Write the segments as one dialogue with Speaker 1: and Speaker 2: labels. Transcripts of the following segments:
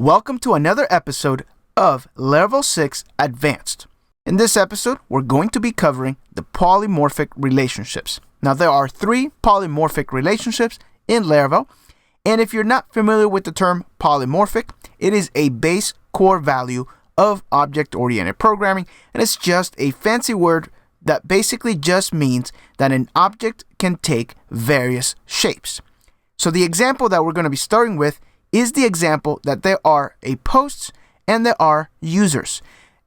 Speaker 1: Welcome to another episode of Laravel 6 Advanced. In this episode, we're going to be covering the polymorphic relationships. Now, there are 3 polymorphic relationships in Laravel, and if you're not familiar with the term polymorphic, it is a base core value of object-oriented programming, and it's just a fancy word that basically just means that an object can take various shapes. So the example that we're going to be starting with is the example that there are a posts and there are users,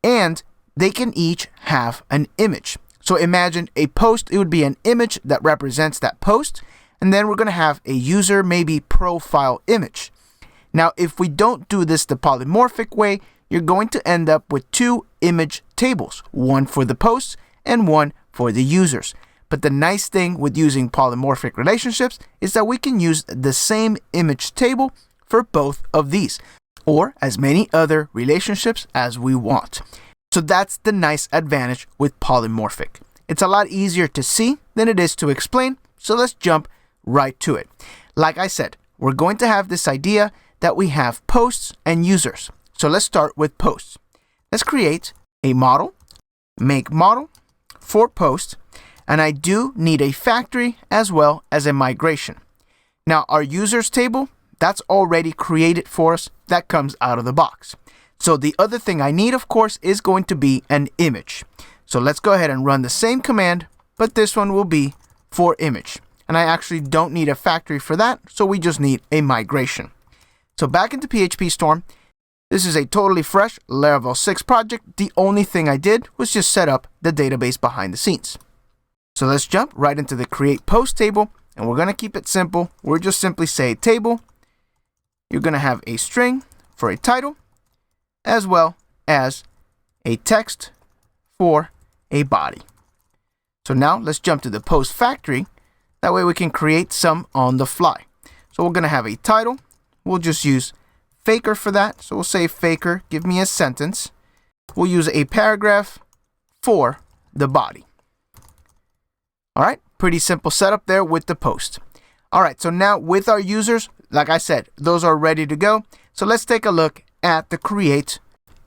Speaker 1: and they can each have an image. So imagine a post, it would be an image that represents that post, and then we're going to have a user, maybe profile image. Now, if we don't do this the polymorphic way, you're going to end up with 2 image tables, one for the posts and one for the users. But the nice thing with using polymorphic relationships is that we can use the same image table for both of these, or as many other relationships as we want. So that's the nice advantage with polymorphic. It's a lot easier to see than it is to explain, so let's jump right to it. Like I said, we're going to have this idea that we have posts and users. So let's start with posts. Let's create a model, make model for post, and I do need a factory as well as a migration. Now, our users table, that's already created for us. That comes out of the box. So the other thing I need, of course, is going to be an image. So let's go ahead and run the same command, but this one will be for image. And I actually don't need a factory for that, so we just need a migration. So back into PHP Storm, this is a totally fresh Laravel 6 project. The only thing I did was just set up the database behind the scenes. So let's jump right into the create post table, and we're going to keep it simple. We'll just simply say table. You're going to have a string for a title, as well as a text for a body. So now let's jump to the post factory. That way we can create some on the fly. So we're going to have a title. We'll just use faker for that. So we'll say faker, give me a sentence. We'll use a paragraph for the body. All right, pretty simple setup there with the post. All right, so now with our users, like I said, those are ready to go. So let's take a look at the create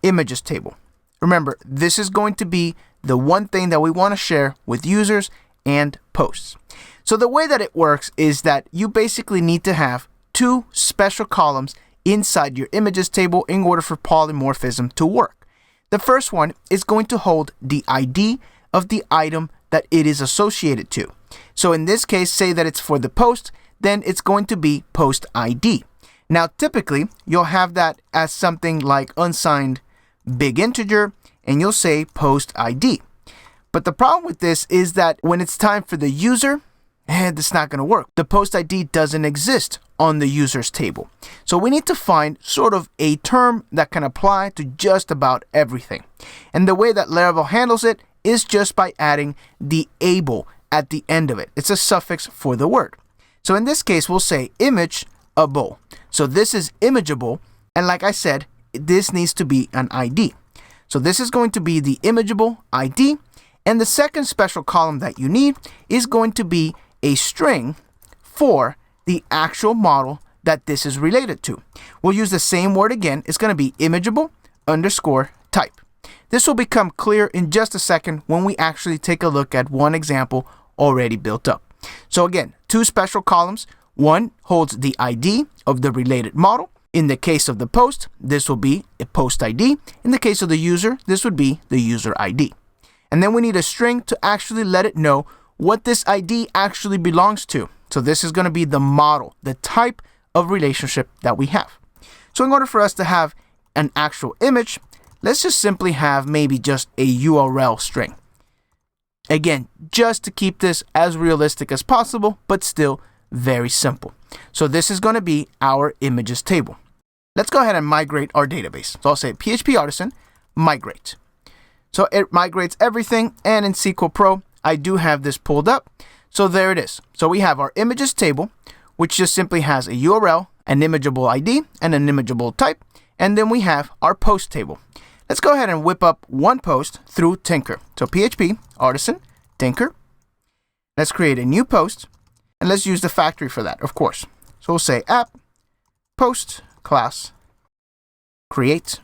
Speaker 1: images table. Remember, this is going to be the one thing that we want to share with users and posts. So the way that it works is that you basically need to have 2 special columns inside your images table in order for polymorphism to work. The first one is going to hold the ID of the item that it is associated to. So in this case, say that it's for the post, then it's going to be post ID. Now, typically, you'll have that as something like unsigned big integer, and you'll say post ID. But the problem with this is that when it's time for the user, that's not going to work. The post ID doesn't exist on the users table. So we need to find sort of a term that can apply to just about everything. And the way that Laravel handles it is just by adding the able at the end of it. It's a suffix for the word. So in this case, we'll say imageable. So this is imageable. And like I said, this needs to be an ID. So this is going to be the imageable ID. And the second special column that you need is going to be a string for the actual model that this is related to. We'll use the same word again. It's going to be imageable underscore type. This will become clear in just a second when we actually take a look at one example already built up. So again, 2 special columns. One holds the ID of the related model. In the case of the post, this will be a post ID. In the case of the user, this would be the user ID. And then we need a string to actually let it know what this ID actually belongs to. So this is going to be the model, the type of relationship that we have. So in order for us to have an actual image, let's just simply have maybe just a URL string. Again, just to keep this as realistic as possible, but still very simple. So this is going to be our images table. Let's go ahead and migrate our database. So I'll say PHP Artisan migrate. So it migrates everything, and in SQL Pro, I do have this pulled up. So there it is. So we have our images table, which just simply has a URL, an imageable ID, and an imageable type. And then we have our post table. Let's go ahead and whip up one post through Tinker. So PHP Artisan Tinker. Let's create a new post, and let's use the factory for that, of course. So we'll say app post class create.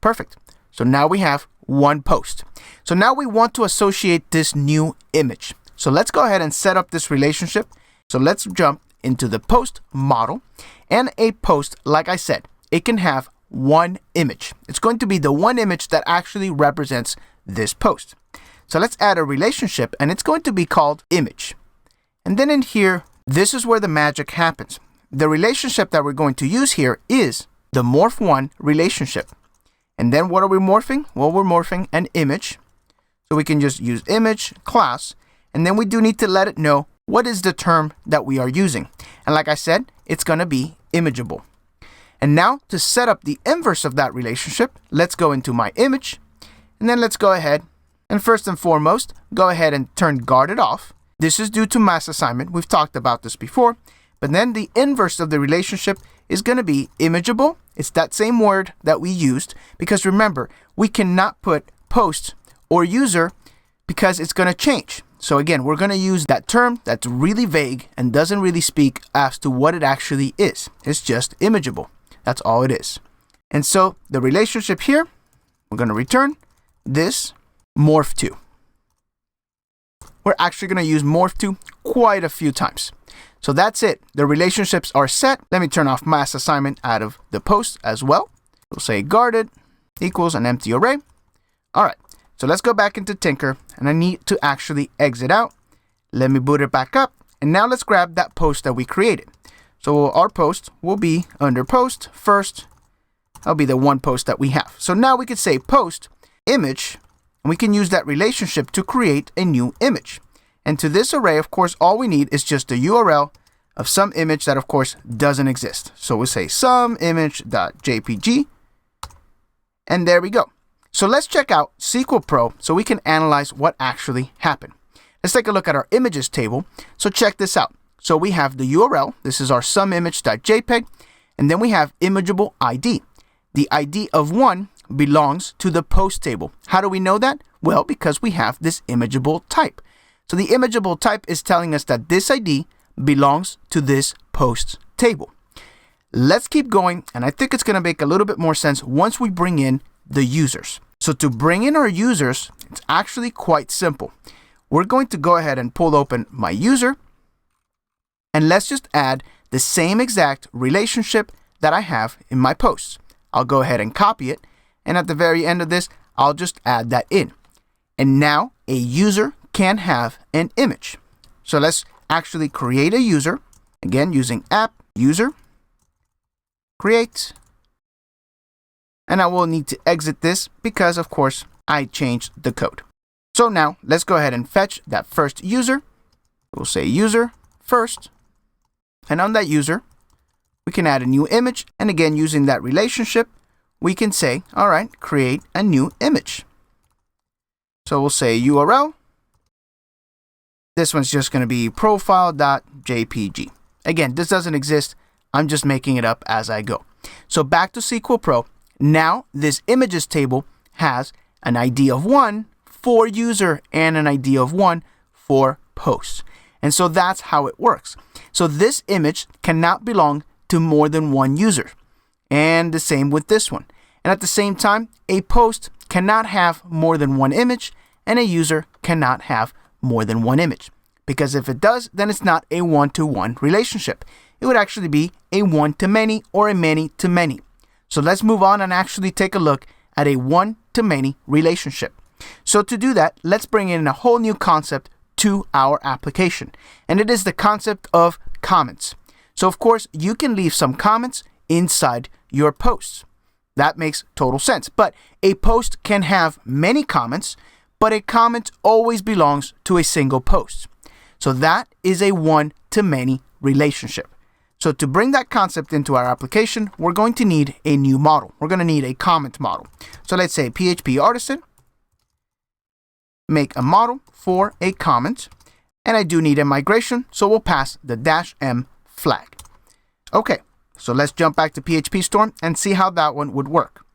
Speaker 1: Perfect. So now we have one post. So now we want to associate this new image. So let's go ahead and set up this relationship. So let's jump into the post model. And a post, like I said, it can have one image. It's going to be the one image that actually represents this post. So let's add a relationship, and it's going to be called image. And then in here, this is where the magic happens. The relationship that we're going to use here is the morph1 relationship. And then what are we morphing? Well, we're morphing an image. So we can just use image class. And then we do need to let it know what is the term that we are using. And like I said, it's going to be imageable. And now to set up the inverse of that relationship, let's go into my image. And then let's go ahead and first and foremost, go ahead and turn guarded off. This is due to mass assignment. We've talked about this before. But then the inverse of the relationship is going to be imageable. It's that same word that we used, because remember, we cannot put post or user because it's going to change. So again, we're going to use that term that's really vague and doesn't really speak as to what it actually is. It's just imageable. That's all it is. And so the relationship here, we're going to return this morph2. We're actually going to use morph2 quite a few times. So that's it. The relationships are set. Let me turn off mass assignment out of the post as well. We'll say guarded equals an empty array. All right. So let's go back into Tinker, and I need to actually exit out. Let me boot it back up. And now let's grab that post that we created. So our post will be under post first. That'll be the one post that we have. So now we could say post image, and we can use that relationship to create a new image. And to this array, of course, all we need is just a URL of some image that, of course, doesn't exist. So we'll say some image.jpg, and there we go. So let's check out SQL Pro so we can analyze what actually happened. Let's take a look at our images table. So check this out. So we have the URL. This is our someimage.jpg, and then we have imageable ID. The ID of 1 belongs to the post table. How do we know that? Well, because we have this imageable type. So the imageable type is telling us that this ID belongs to this post table. Let's keep going, and I think it's going to make a little bit more sense once we bring in the users. So to bring in our users, it's actually quite simple. We're going to go ahead and pull open my user, and let's just add the same exact relationship that I have in my posts. I'll go ahead and copy it, and at the very end of this, I'll just add that in. And now a user can have an image. So let's actually create a user, again using app user, create, and I will need to exit this because, of course, I changed the code. So now let's go ahead and fetch that first user. We'll say user first, and on that user, we can add a new image, and again using that relationship, we can say, all right, create a new image. So we'll say URL. This one's just going to be profile.jpg. Again, this doesn't exist. I'm just making it up as I go. So back to SQL Pro. Now this images table has an ID of 1 for user and an ID of 1 for post. And so that's how it works. So this image cannot belong to more than one user. And the same with this one. And at the same time, a post cannot have more than one image, and a user cannot have more than one image. Because if it does, then it's not a one-to-one relationship. It would actually be a one-to-many or a many-to-many. So let's move on and actually take a look at a one-to-many relationship. So to do that, let's bring in a whole new concept to our application. And it is the concept of comments. So of course, you can leave some comments inside your posts. That makes total sense. But a post can have many comments, but a comment always belongs to a single post. So that is a one-to-many relationship. So to bring that concept into our application, we're going to need a new model. We're going to need a comment model. So let's say PHP artisan, make a model for a comment, and I do need a migration, so we'll pass the -m flag. Okay, so let's jump back to PHP Storm and see how that one would work.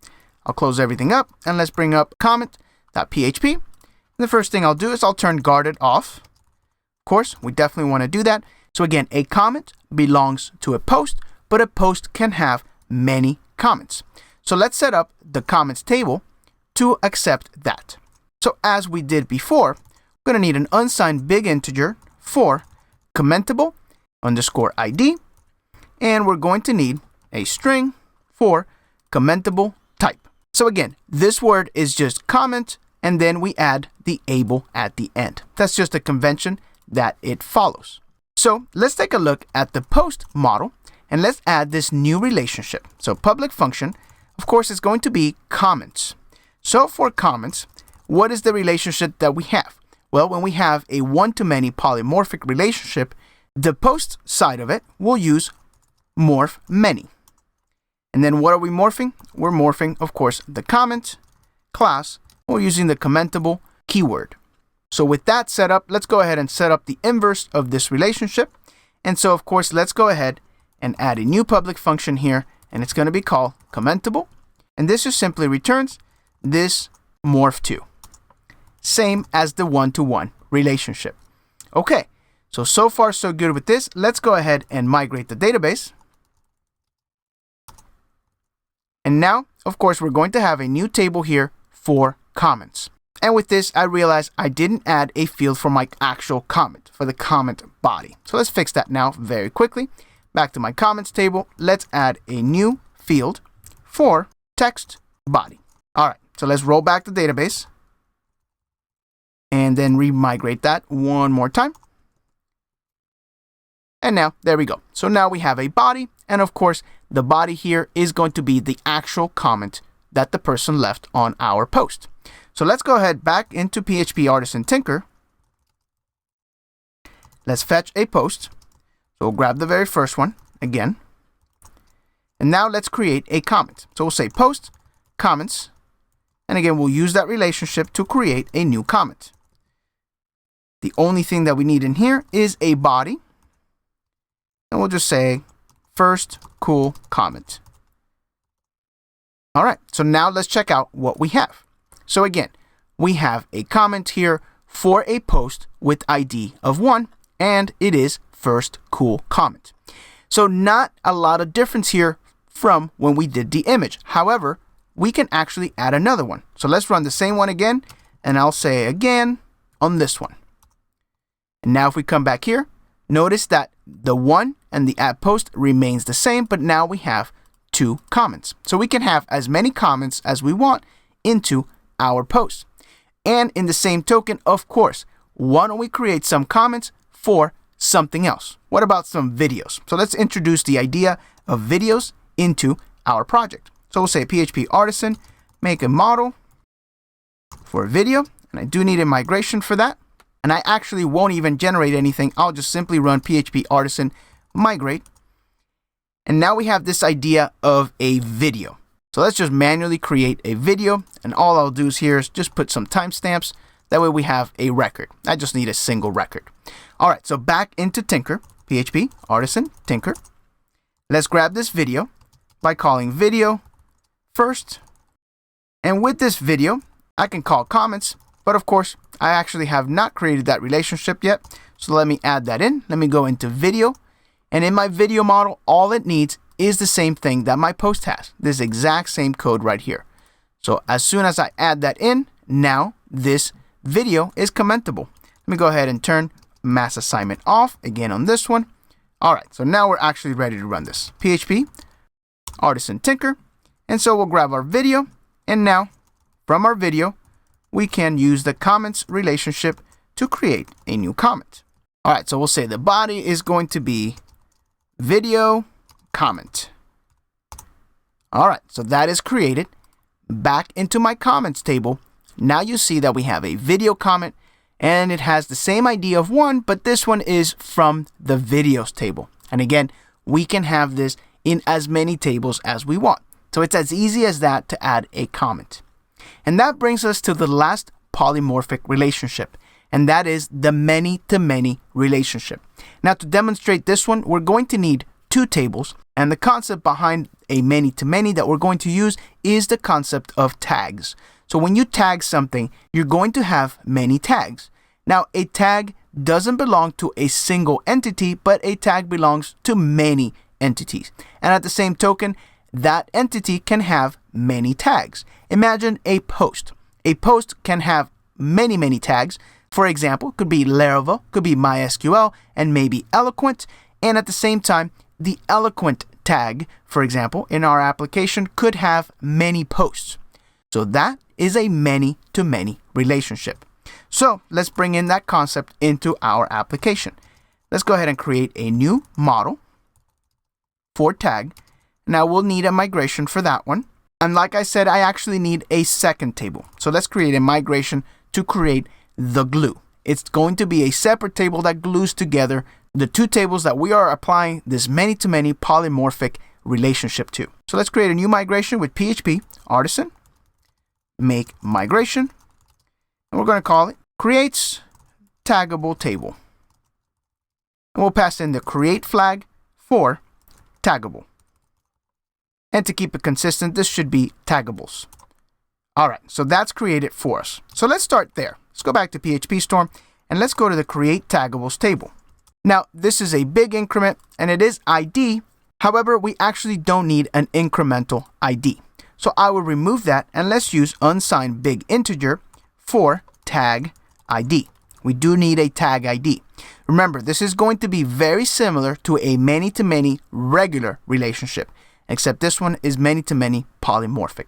Speaker 1: I'll close everything up, and let's bring up comment.php. The first thing I'll do is I'll turn guarded off. Of course, we definitely want to do that. So again, a comment belongs to a post, but a post can have many comments. So let's set up the comments table to accept that. So as we did before, we're going to need an unsigned big integer for commentable underscore ID, and we're going to need a string for commentable type. So again, this word is just comment, and then we add the able at the end. That's just a convention that it follows. So let's take a look at the post model, and let's add this new relationship. So public function, of course, is going to be comments. So for comments, what is the relationship that we have? Well, when we have a one-to-many polymorphic relationship, the post side of it will use morph many. And then what are we morphing? We're morphing, of course, the comment class. We're using the commentable keyword. So with that set up, let's go ahead and set up the inverse of this relationship. And so, of course, let's go ahead and add a new public function here, and it's going to be called commentable. And this just simply returns this morph2. Same as the one-to-one relationship. Okay, so far so good with this. Let's go ahead and migrate the database. And now, of course, we're going to have a new table here for comments. And with this, I realized I didn't add a field for my actual comment, for the comment body. So let's fix that now very quickly. Back to my comments table, let's add a new field for text body. All right, so let's roll back the database and then remigrate that one more time. And now, there we go. So now we have a body, and of course, the body here is going to be the actual comment that the person left on our post. So let's go ahead back into PHP Artisan Tinker. Let's fetch a post. So we'll grab the very first one again. And now let's create a comment. So we'll say post comments. And again, we'll use that relationship to create a new comment. The only thing that we need in here is a body. And we'll just say first cool comment. All right, so now let's check out what we have. So again, we have a comment here for a post with ID of 1, and it is first cool comment. So not a lot of difference here from when we did the image. However, we can actually add another one. So let's run the same one again, and I'll say again on this one. And now if we come back here, notice that the 1 and the add post remains the same, but now we have 2 comments. So we can have as many comments as we want into our post. And in the same token, of course, why don't we create some comments for something else? What about some videos? So let's introduce the idea of videos into our project. So we'll say PHP Artisan, make a model for a video, and I do need a migration for that. And I actually won't even generate anything. I'll just simply run PHP Artisan migrate. And now we have this idea of a video. So let's just manually create a video. And all I'll do is here is just put some timestamps. That way we have a record. I just need a single record. All right, so back into Tinker, PHP Artisan Tinker. Let's grab this video by calling video first. And with this video, I can call comments. But of course, I actually have not created that relationship yet. So let me add that in. Let me go into video. And in my video model, all it needs is the same thing that my post has. This exact same code right here. So as soon as I add that in, now this video is commentable. Let me go ahead and turn mass assignment off again on this one. All right, so now we're actually ready to run this. PHP Artisan Tinker. And so we'll grab our video. And now from our video, we can use the comments relationship to create a new comment. All right, so we'll say the body is going to be video comment. All right, so that is created. Back into my comments table. Now you see that we have a video comment, and it has the same ID of 1, but this one is from the videos table. And again, we can have this in as many tables as we want. So it's as easy as that to add a comment. And that brings us to the last polymorphic relationship, and that is the many-to-many relationship. Now, to demonstrate this one, we're going to need 2 tables, and the concept behind a many-to-many that we're going to use is the concept of tags. So when you tag something, you're going to have many tags. Now, a tag doesn't belong to a single entity, but a tag belongs to many entities. And at the same token, that entity can have many tags. Imagine a post. A post can have many tags. For example, could be Laravel, could be MySQL, and maybe Eloquent. And at the same time, the Eloquent tag, for example, in our application could have many posts. So that is a many-to-many relationship. So let's bring in that concept into our application. Let's go ahead and create a new model for tag. Now we'll need a migration for that one. And like I said, I actually need a second table. So let's create a migration to create the glue. It's going to be a separate table that glues together the two tables that we are applying this many-to-many polymorphic relationship to. So let's create a new migration with PHP artisan, make migration, and we're going to call it creates taggable table. And we'll pass in the create flag for taggable. And to keep it consistent, this should be taggables. All right, so that's created for us. So let's start there. Let's go back to PHP Storm and let's go to the create taggables table. Now, this is a big increment and it is ID. However, we actually don't need an incremental ID. So I will remove that and let's use unsigned big integer for tag ID. We do need a tag ID. Remember, this is going to be very similar to a many-to-many regular relationship, except this one is many-to-many polymorphic.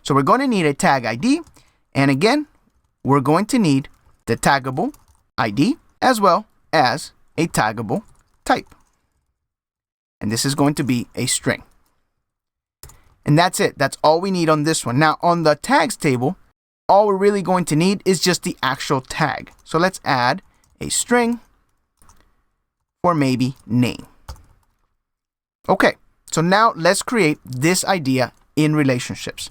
Speaker 1: So we're going to need a tag ID, and again, we're going to need the taggable ID as well as a taggable type. And this is going to be a string. And that's it. That's all we need on this one. Now, on the tags table, all we're really going to need is just the actual tag. So let's add a string for maybe name. Okay, so now let's create this idea in relationships.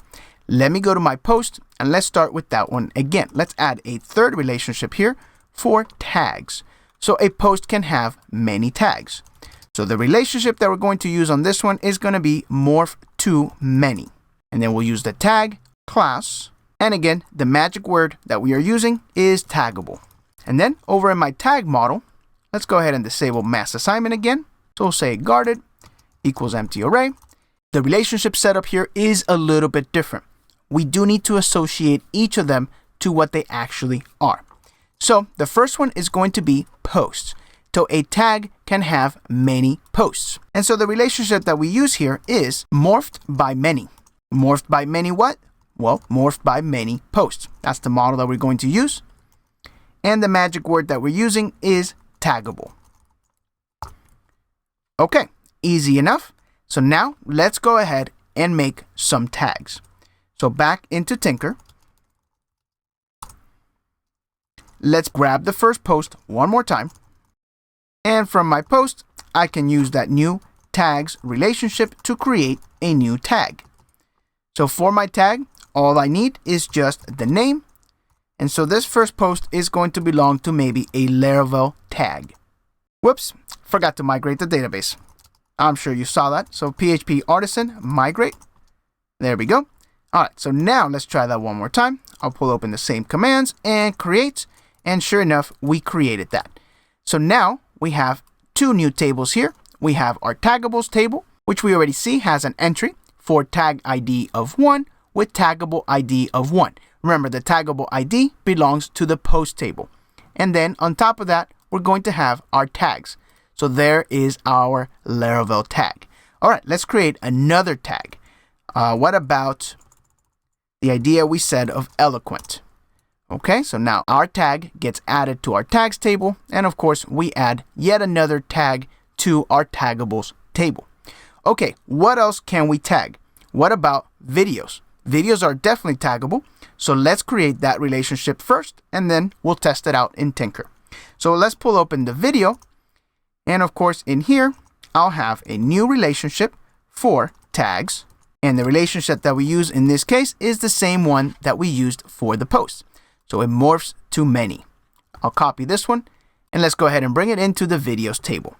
Speaker 1: Let me go to my post and let's start with that one again. Let's add a third relationship here for tags. So a post can have many tags. So the relationship that we're going to use on this one is going to be MorphToMany. And then we'll use the tag class. And again, the magic word that we are using is taggable. And then over in my tag model, let's go ahead and disable mass assignment again. So we'll say guarded equals empty array. The relationship setup here is a little bit different. We do need to associate each of them to what they actually are. So the first one is going to be posts. So a tag can have many posts. And so the relationship that we use here is morphed by many. Morphed by many what? Well, morphed by many posts. That's the model that we're going to use. And the magic word that we're using is taggable. Okay, easy enough. So now let's go ahead and make some tags. So back into Tinker. Let's grab the first post one more time. And from my post, I can use that new tags relationship to create a new tag. So for my tag, all I need is just the name. And so this first post is going to belong to maybe a Laravel tag. Whoops, forgot to migrate the database. I'm sure you saw that. So PHP artisan migrate. There we go. All right, so now let's try that one more time. I'll pull open the same commands and create. And sure enough, we created that. So now we have two new tables here. We have our taggables table, which we already see has an entry for tag ID of 1 with taggable ID of 1. Remember, the taggable ID belongs to the post table. And then on top of that, we're going to have our tags. So there is our Laravel tag. All right, let's create another tag. What about the idea we said of eloquent? Okay, so now our tag gets added to our tags table. And of course, we add yet another tag to our taggables table. Okay, what else can we tag? What about videos? Videos are definitely taggable. So let's create that relationship first, and then we'll test it out in Tinker. So let's pull open the video. And of course, in here, I'll have a new relationship for tags. And the relationship that we use in this case is the same one that we used for the post. So it morphs to many. I'll copy this one and let's go ahead and bring it into the videos table.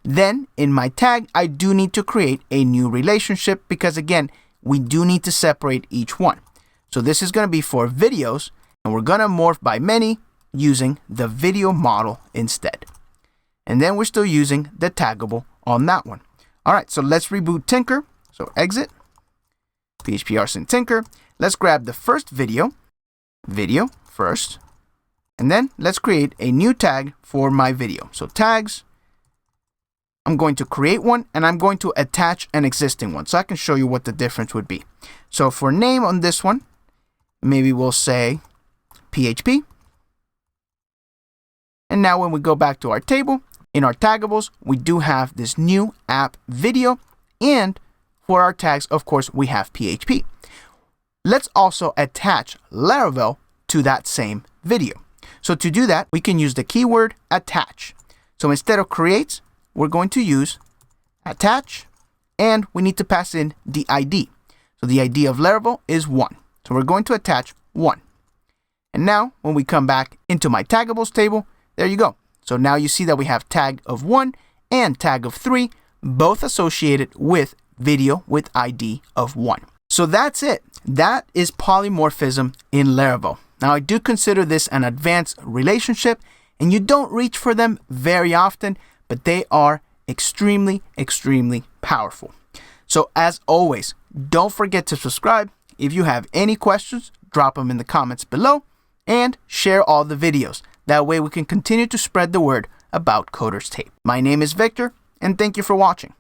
Speaker 1: Then in my tag, I do need to create a new relationship because again, we do need to separate each one. So this is going to be for videos and we're going to morph by many using the video model instead. And then we're still using the taggable on that one. All right, so let's reboot Tinker. So exit PHP Artisan Tinker. Let's grab the first video first, and then let's create a new tag for my video. So tags, I'm going to create one and I'm going to attach an existing one so I can show you what the difference would be. So for name on this one, maybe we'll say PHP. And now when we go back to our table, in our taggables, we do have this new app video, and for our tags, of course, we have PHP. Let's also attach Laravel to that same video. So to do that, we can use the keyword attach. So instead of create, we're going to use attach, and we need to pass in the ID. So the ID of Laravel is 1. So we're going to attach 1. And now when we come back into my taggables table, there you go. So now you see that we have tag of 1 and tag of 3, both associated with video with ID of 1. So that's it. That is polymorphism in Laravel. Now I do consider this an advanced relationship, and you don't reach for them very often, but they are extremely, extremely powerful. So as always, don't forget to subscribe. If you have any questions, drop them in the comments below, and share all the videos. That way we can continue to spread the word about Coders Tape. My name is Victor, and thank you for watching.